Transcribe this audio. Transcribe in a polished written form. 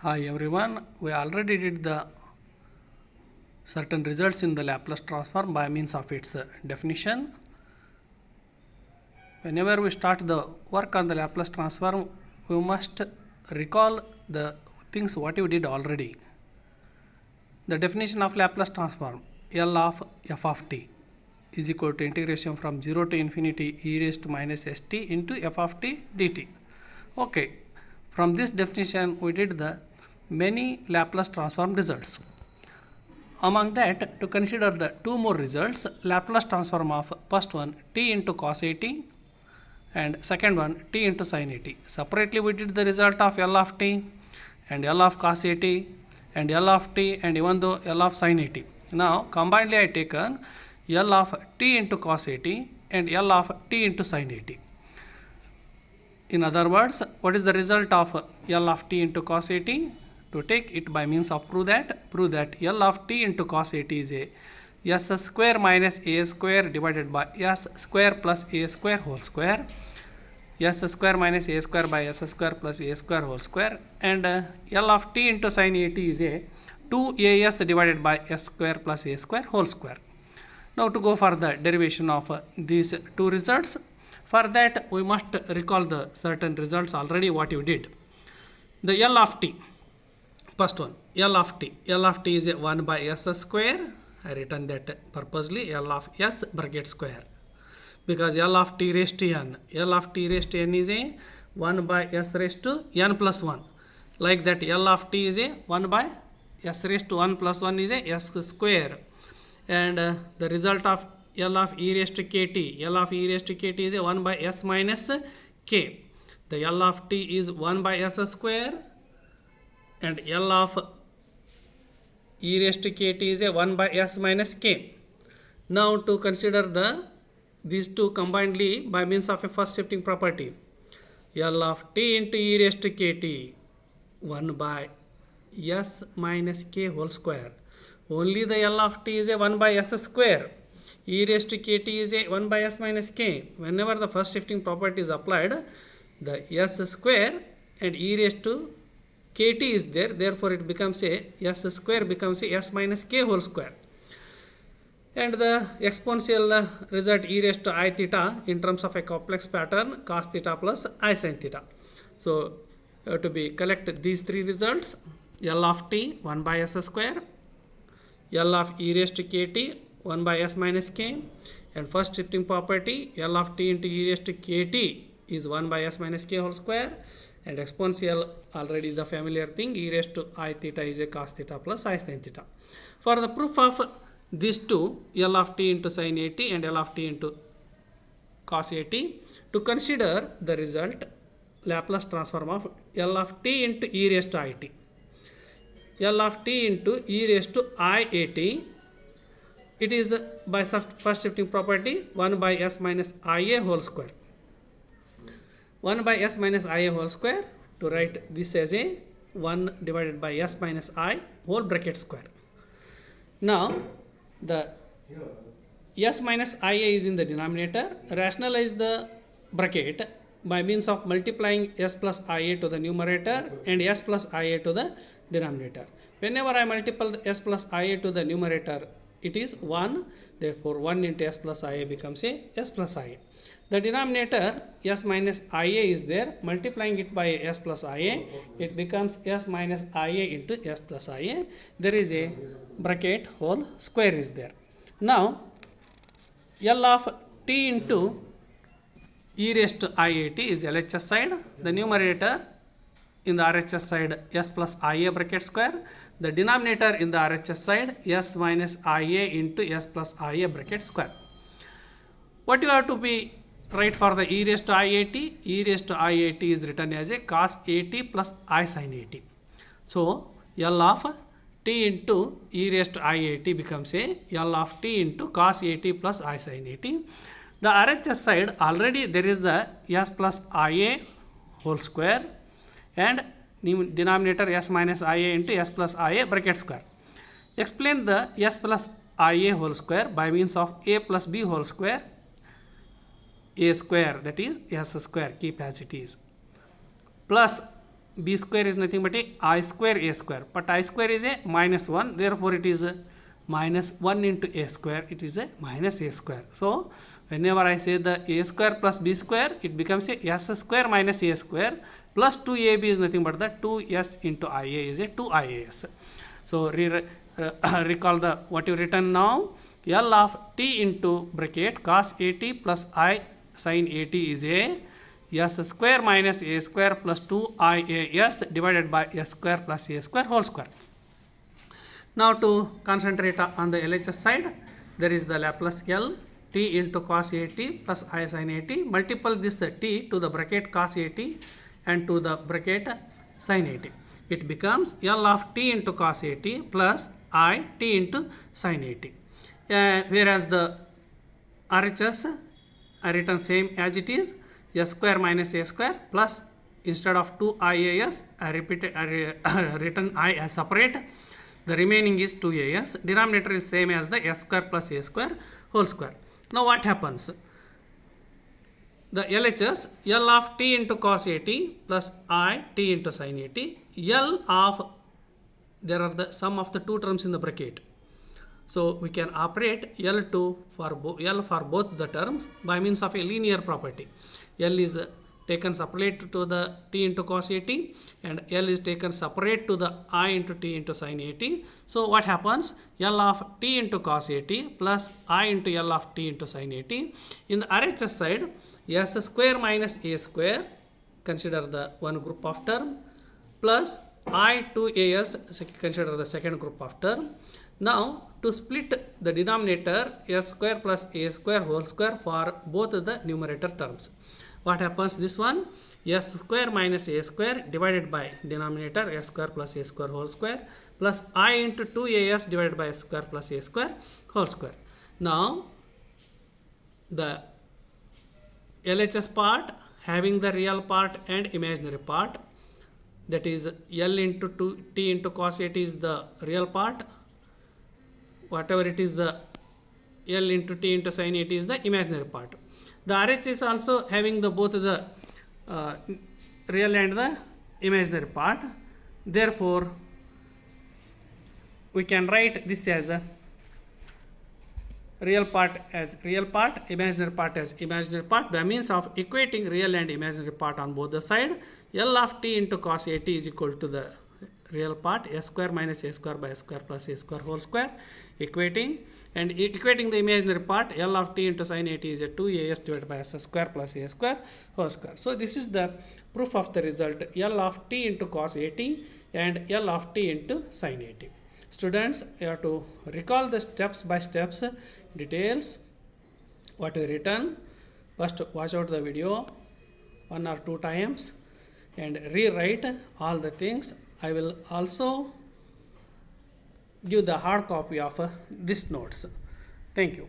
Hi everyone, we already did the certain results in the Laplace transform by means of its definition. Whenever we start the work on the Laplace transform, we must recall the things what you did already. The definition of Laplace transform, L of f of t is equal to integration from 0 to infinity e raised to minus st into f of t dt. Okay, from this definition we did the many Laplace transform results. Among that, to consider the two more results, Laplace transform of first one t into cos at and second one t into sin at. Separately we did the result of L of t and L of cos at and L of t and even though L of sin at. Now combinedly I taken L of t into cos at and L of t into sin at. In other words, what is the result of L of t into cos at? To take it by means of prove that L of t into cos at is a s square minus a square divided by s square plus a square whole square, s square minus a square by s square plus a square whole square, and L of t into sin at is a 2as divided by s square plus a square whole square. Now to go for the derivation of these two results, for that we must recall the certain results already what you did. The L of t, first one, L of t is a 1 by s square. I written that purposely, L of s bracket square, because L of t raised to n, L of t raised to n is a 1 by s raised to n plus 1. Like that, L of t is a 1 by s raised to 1 plus 1 is a s square. And the result of L of e raised to kt, L of e raised to kt is a 1 by s minus k. The L of t is 1 by s square and L of e raised to kt is a 1 by s minus k. Now to consider these two combinedly by means of a first shifting property, L of t into e raised to kt 1 by s minus k whole square. Only the L of t is a 1 by s square. E raised to kt is a 1 by s minus k. Whenever the first shifting property is applied, the s square and e raised to kt is there, therefore it becomes a s square becomes a s minus k whole square. And the exponential result e raised to I theta in terms of a complex pattern cos theta plus I sin theta. So you have to be collect these three results, L of t 1 by s square, L of e raised to kt 1 by s minus k, and first shifting property L of t into e raised to kt is 1 by s minus k whole square, and exponential already the familiar thing, e raised to I theta is a cos theta plus I sin theta. For the proof of these two, L of t into sin at and L of t into cos at, to consider the result Laplace transform of L of t into e raised to it. L of t into e raised to I at, it is by first shifting property 1 by s minus ia whole square. 1 by s minus ia whole square, to write this as a 1 divided by s minus I whole bracket square. Now the s minus ia is in the denominator. Rationalize the bracket by means of multiplying s plus ia to the numerator and s plus ia to the denominator. Whenever I multiply s plus ia to the numerator, it is 1, therefore 1 into s plus ia becomes a s plus ia. The denominator s minus ia is there, multiplying it by s plus ia, it becomes s minus ia into s plus ia. There is a bracket whole square is there. Now L of t into e raised to iat is LHS side, the numerator in the RHS side s plus ia bracket square, the denominator in the RHS side s minus ia into s plus ia bracket square. What you have to be write for the e raised to iat? E raised to iat is written as a cos at plus I sin at. So L of t into e raised to iat becomes a L of t into cos at plus I sin at. The RHS side already there is the s plus ia whole square and denominator s minus ia into s plus ia bracket square. Explain the s plus ia whole square by means of a plus b whole square, a square, that is s square, keep as it is, plus b square is nothing but I square a square, but I square is a minus 1, therefore it is minus 1 into a square, it is a minus a square. So whenever I say the a square plus b square, it becomes a s square minus a square plus 2ab is nothing but the 2s into ia is a 2ias. So recall the what you written now. L of t into bracket cos at plus I sin at is a s square minus a square plus 2ias divided by s square plus a square whole square. Now to concentrate on the LHS side, there is the Laplace L t into cos at plus I sin at, multiple this t to the bracket cos at and to the bracket sin at. It becomes L of t into cos at plus I t into sin at. Whereas the RHS I written same as it is, s square minus a square plus instead of 2ias I written I as separate. The remaining is 2as. Denominator is same as the s square plus a square whole square. Now what happens? The LHS L of t into cos at plus I t into sin at. L of, there are the sum of the two terms in the bracket. So we can operate L2 for L for both the terms by means of a linear property. L is taken separate to the t into cos at and L is taken separate to the I into t into sin at. So what happens? L of t into cos at plus I into L of t into sin at. In the RHS side, s square minus a square, consider the one group of term, plus I 2as, consider the second group of term. Now to split the denominator s square plus a square whole square for both the numerator terms. What happens? This one s square minus a square divided by denominator s square plus a square whole square plus I into 2as divided by s square plus a square whole square. Now the LHS part having the real part and imaginary part, that is L into 2t into cos at is the real part, whatever it is the L into t into sin at is the imaginary part. The RH is also having the both the real and the imaginary part. Therefore, we can write this as a real part as real part, imaginary part as imaginary part by means of equating real and imaginary part on both the side. L of t into cos at is equal to the real part s square minus a square by s square plus a square whole square, equating the imaginary part L of t into sin at is a 2as divided by s square plus a square whole square. So this is the proof of the result L of t into cos at and L of t into sin at. Students, you have to recall the steps by steps details what we written. First watch out the video 1 or 2 times and rewrite all the things. I will also give the hard copy of these notes. Thank you.